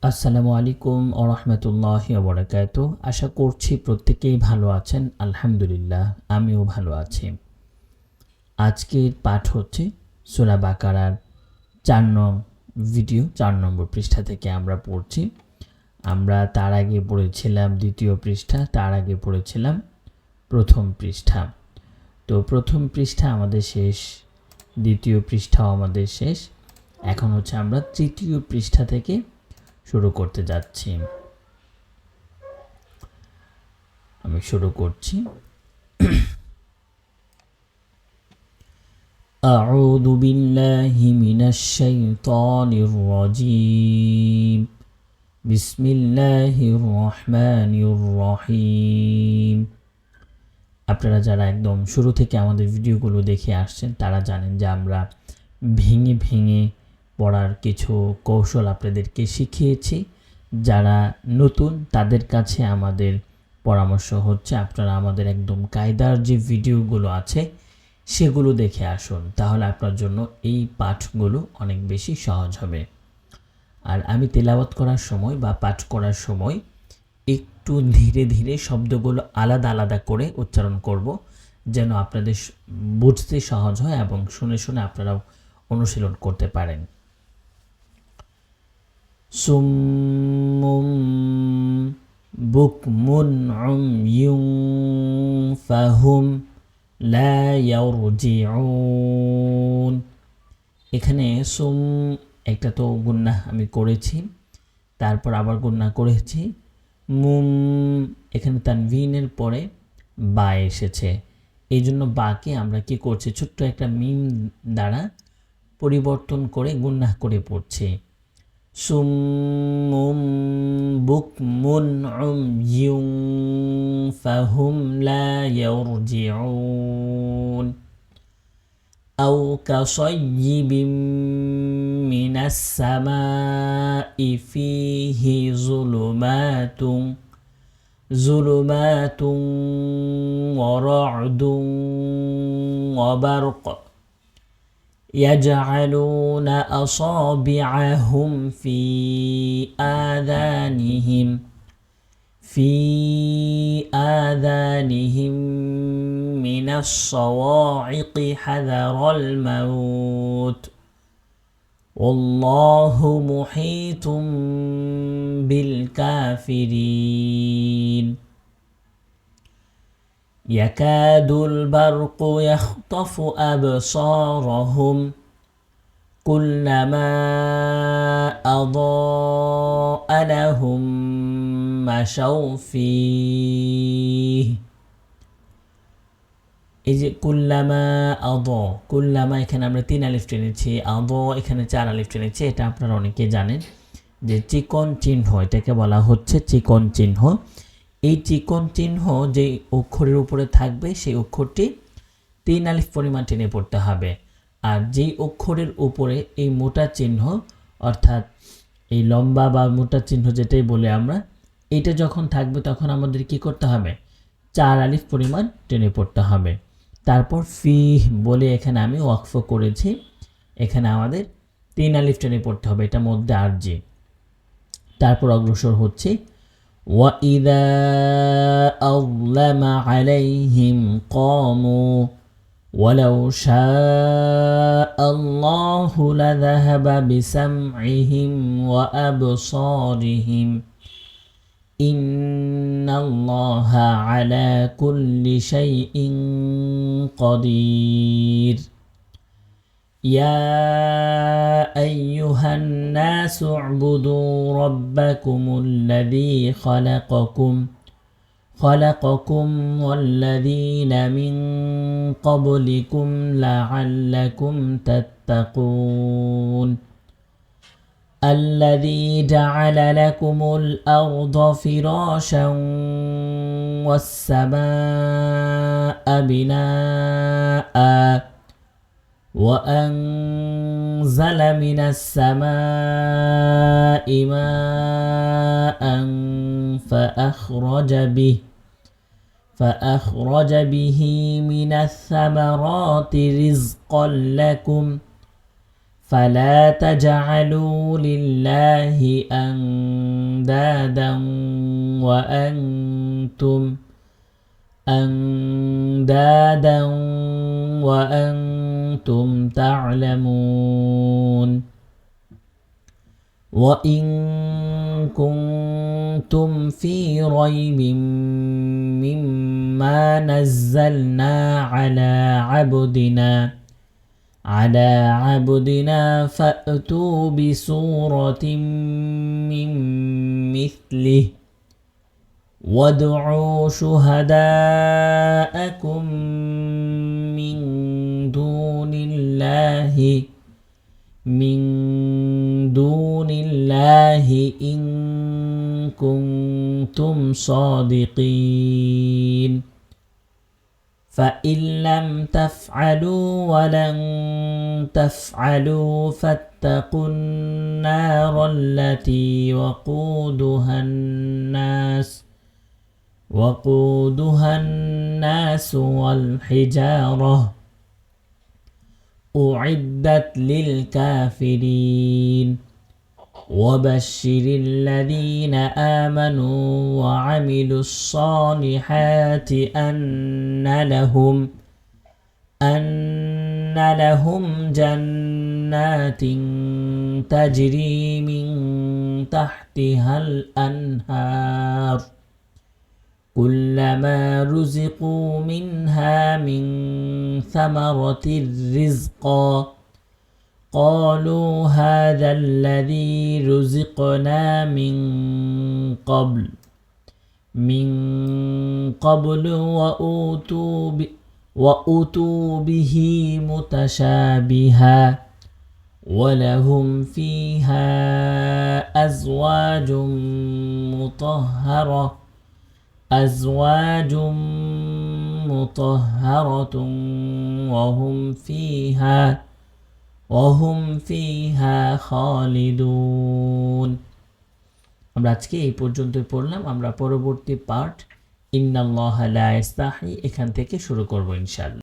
আসসালামু আলাইকুম ওয়া রাহমাতুল্লাহি ওয়া বারাকাতুহু। আশা করছি প্রত্যেকেই ভালো আছেন। আলহামদুলিল্লাহ আমিও ভালো আছি। আজকের পাঠ হচ্ছে সূরা বাকারার ৪ নং ভিডিও ৪ নম্বর পৃষ্ঠা থেকে আমরা পড়ছি। আমরা তার আগে পড়েছিলাম দ্বিতীয় পৃষ্ঠা, তার আগে পড়েছিলাম প্রথম পৃষ্ঠা। তো প্রথম পৃষ্ঠা আমাদের শেষ, দ্বিতীয় পৃষ্ঠাও আমাদের শেষ। এখন হচ্ছে আমরা তৃতীয় পৃষ্ঠা থেকে শুরু করতে যাচ্ছি। আমি শুরু করছি। আউযু বিল্লাহি মিনাশ শাইতানির রাজীম। বিসমিল্লাহির রহমানির রহিম। আপনারা যারা একদম শুরু থেকে আমাদের ভিডিওগুলো দেখে আসছেন তারা জানেন যে আমরা ভেঙে ভেঙে পড়ার কিছু কৌশল আপনাদেরকে শিখিয়েছি। যারা নতুন তাদের কাছে আমাদের পরামর্শ হচ্ছে আপনারা আমাদের একদম কায়দার যে ভিডিওগুলো আছে সেগুলো দেখে আসুন, তাহলে আপনার জন্য এই পাঠগুলো অনেক বেশি সহজ হবে। আর আমি তেলাওয়াত করার সময় বা পাঠ করার সময় একটু ধীরে ধীরে শব্দগুলো আলাদা আলাদা করে উচ্চারণ করব, যেন আপনাদের বুঝতে সহজ হয় এবং শুনে শুনে আপনারাও অনুশীলন করতে পারেন। সুম্মুম বুকমুন উময়ুন ফাহুম লা ইয়ারজিউন। এখানে সুম একটা তো গুন্নাহ আমি করেছি, তারপর আবার গুন্নাহ করেছি। মুম এখানে তানভিনের পরে বা এসেছে, এই জন্য বাকে আমরা কি করছি, ছোট্ট একটা মিম দ্বারা পরিবর্তন করে গুন্নাহ করে পড়ছি। সুম্মুম বুকমুন উময়ুন ফাহুম লা ইয়ারজিউন। আও কাসাইয়িবিম মিনাস সামাই ফিহি যুলুমাতুন ওয়া রা'দুন ওয়া বারক يجعلون أصابعهم في آذانهم من الصواعق حذر الموت والله محيط بالكافرين يكاد البرق يخطف أبصارهم كلما أضاء لهم مشوا فيه। এই যে কুল্লামা কুল্লামা এখানে আমরা 3 আলিফ টেনেছি, এখানে 4 আলিফ টেনেছি। এটা আপনারা অনেকে জানেন যে চিকন চিহ্ন, এটাকে বলা হচ্ছে চিকন চিহ্ন। এই চিকন চিহ্ন যে অক্ষরের উপরে থাকবে সেই অক্ষরটি 3 আলিফ পরিমাণ টেনে পড়তে হবে। আর যেই অক্ষরের উপরে এই মোটা চিহ্ন, অর্থাৎ এই লম্বা বা মোটা চিহ্ন যেটাই বলে আমরা, এটা যখন থাকবে তখন আমাদের কি করতে হবে, 4 আলিফ পরিমাণ টেনে পড়তে হবে। তারপর ফি বলে এখানে আমি ওয়াকফ করেছি, এখানে আমাদের 3 আলিফ টেনে পড়তে হবে, এটা মধ্যে আরজি। তারপর অগ্রসর হচ্ছে وَإِذَا أَظْلَمَ عَلَيْهِمْ قَامُوا وَلَوْ شَاءَ اللَّهُ لَذَهَبَ بِسَمْعِهِمْ وَأَبْصَارِهِمْ إِنَّ اللَّهَ عَلَى كُلِّ شَيْءٍ قَدِيرٌ يا أيها الناس اعبدوا ربكم الذي خلقكم والذين من قبلكم لعلكم تتقون الذي جعل لكم الأرض فراشا والسماء بناء وأنزل من السماء ماء فأخرج به من الثمرات رزقا لكم فلا تجعلوا لله أندادا وأنتم تعلمون وإن كنتم في ريب مما نزلنا على عبدنا فأتوا بسورة من مثله وادعوا شهداءكم من دون الله إن كنتم صادقين فإن لم تفعلوا ولن تفعلوا فاتقوا النار التي وقودها الناس والحجارة أعدت للكافرين وبشر الذين آمنوا وعملوا الصالحات أن لهم جنات تجري من تحتها الأنهار كلما رزقوا منها من ثمرة رزقا قالوا هذا الذي رزقنا من قبل وأتوا به متشابها ولهم فيها أزواج مطهرة وهم فيها خالدون আমরা আজকে এই পর্যন্তই পড়লাম আমরা পরবর্তী পার্ট ইন্নাল্লাহা লা ইস্তাহি এখান থেকে শুরু করব ইনশাআল্লাহ